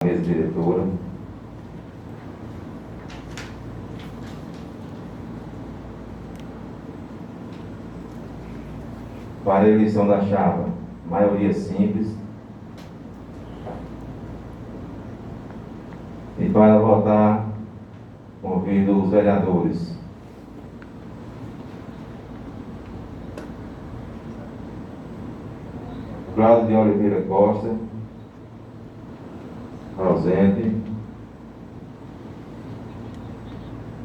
Mesa diretora. Para a eleição da chapa, maioria simples. E para votar, convido os vereadores. Cláudio de Oliveira Costa, ausente.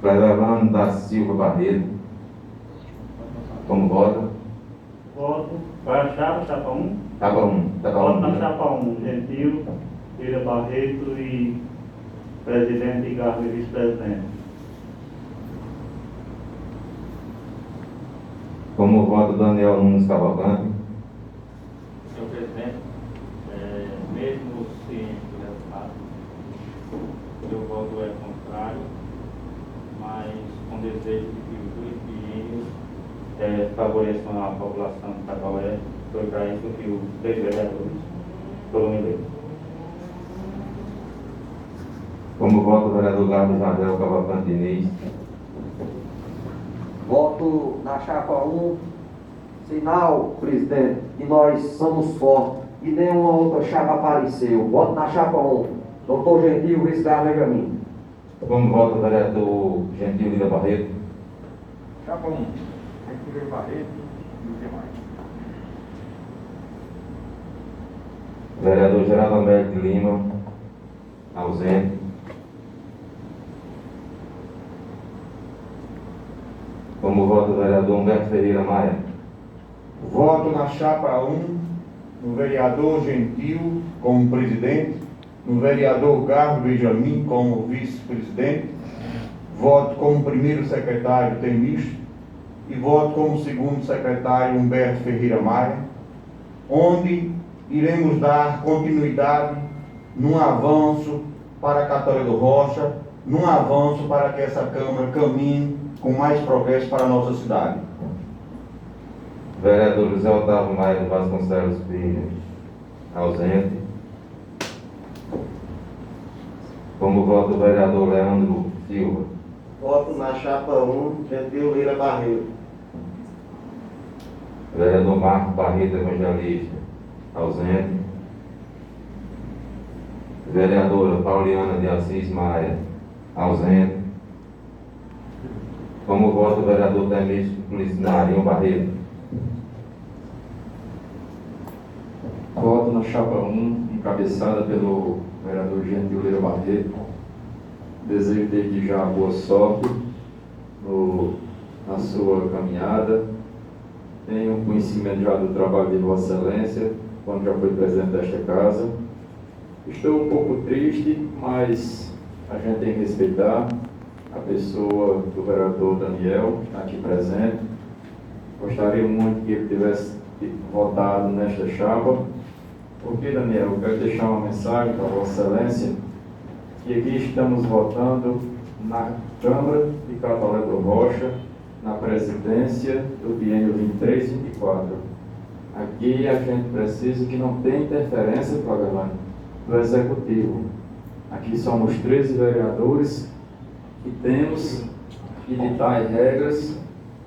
Clevelano da Silva Barreto, como vota? Voto para a chapa 1. Chapa 1. Voto na chapa 1, Gentil, Lira Barreto e presidente Garro e vice-presidente. Como vota Daniel Nunes Cavalcante? Senhor presidente, mesmo ciente do resultado, meu voto é contrário, mas com desejo de que os dois biênios favoreçam a população de Cataué. Foi para isso que os três vereadores foram eleitos. Como vota o vereador Carlos Jardel Cavalcante Diniz? Voto na chapa 1, sinal, presidente, que nós somos fortes e nenhuma outra chapa apareceu. Voto na chapa 1, doutor Gentil, vice-garra Benjamin. Como vota o vereador Gentil Lira Barreto? Chapa 1, Gentil Barreto e os demais. Vereador Geraldo Américo de Lima, ausente. Como vota o vereador Humberto Ferreira Maia? Voto na chapa 1, no vereador Gentil como presidente, no vereador Garro Benjamin como vice-presidente, voto como primeiro secretário Temício e voto como segundo secretário Humberto Ferreira Maia, onde iremos dar continuidade num avanço para Católica do Rocha, num avanço para que essa Câmara caminhe com mais progresso para a nossa cidade. Vereador José Otávio Maia de Vasconcelos Filho, ausente. Como vota o vereador Leandro Silva? Voto na chapa 1, Gentil Lira Barreto. Vereador Marcos Barreto Evangelista, ausente. Vereadora Pauliana de Assis Maia, ausente. Como vota o vereador Temício Marinho Barreto? Voto na chapa 1, encabeçada pelo vereador Gentil Lira Barreto. Desejo desde já boa sorte na sua caminhada. Tenho conhecimento já do trabalho de Vossa Excelência, quando já foi presidente desta casa. Estou um pouco triste, mas a gente tem que respeitar a pessoa do vereador Daniel, que está aqui presente. Gostaria muito que ele tivesse votado nesta chapa. Porque, Daniel, eu quero deixar uma mensagem para Vossa Excelência, que aqui estamos votando na Câmara de Cataué do Rocha, na presidência do biênio 23-24. Aqui a gente precisa que não tenha interferência, Clevelano, do Executivo. Aqui somos 13 vereadores que temos que ditar as regras,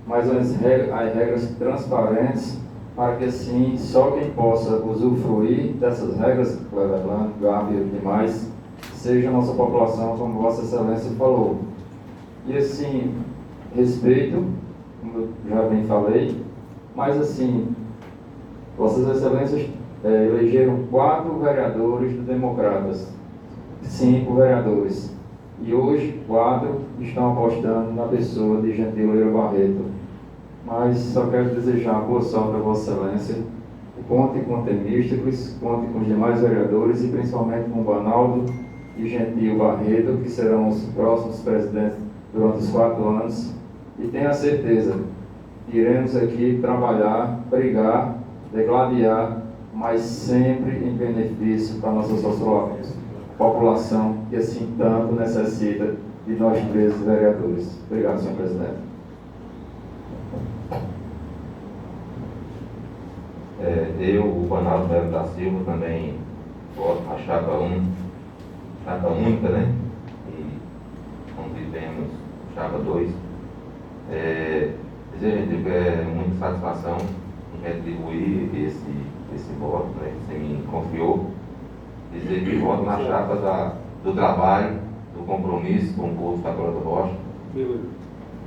mas as regras transparentes, para que assim só quem possa usufruir dessas regras, Clevelano, Garro e demais, seja a nossa população, como Vossa Excelência falou. E assim, respeito, como eu já bem falei, mas assim, Vossas Excelências elegeram 4 vereadores do Democratas, 5 vereadores, e hoje 4 estão apostando na pessoa de Gentil Lira Barreto. Mas só quero desejar boa sorte a Vossa Excelência. Conte com o Temístocles, conte com os demais vereadores e principalmente com o Banaldo e Gentil Barreto, que serão os próximos presidentes durante os 4 anos. E tenha certeza que iremos aqui trabalhar, brigar, degladiar, mas sempre em benefício para a nossa população, que assim tanto necessita de nós 13 vereadores. Obrigado, senhor presidente. Eu, o Banaldo Belo da Silva, também voto na chapa 1. chapa única, né? E não tivemos chapa 2. Dizer, gente, muita satisfação em retribuir esse voto, né, que você me confiou. Dizer que voto na chapa do trabalho, do compromisso com o povo da Catarina do Rocha.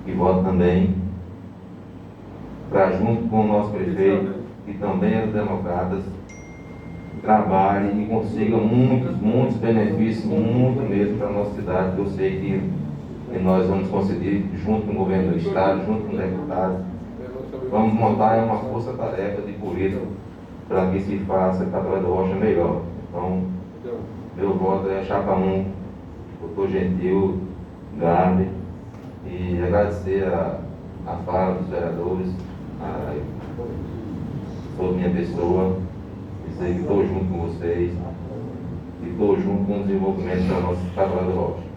E voto também para, junto com o nosso prefeito, que também é dos democratas, trabalhe e consiga muitos benefícios, muito mesmo para a nossa cidade, que eu sei que nós vamos conseguir, junto com o governo do estado, junto com o deputado. Vamos montar uma força-tarefa de política para que se faça a Catarina do Rocha melhor. Então, meu voto é chapa 1, doutor Gentil, Garbi, e agradecer a fala dos vereadores sobre minha pessoa, dizer que estou junto com vocês e estou junto com o desenvolvimento da nossa Catarina do Rocha.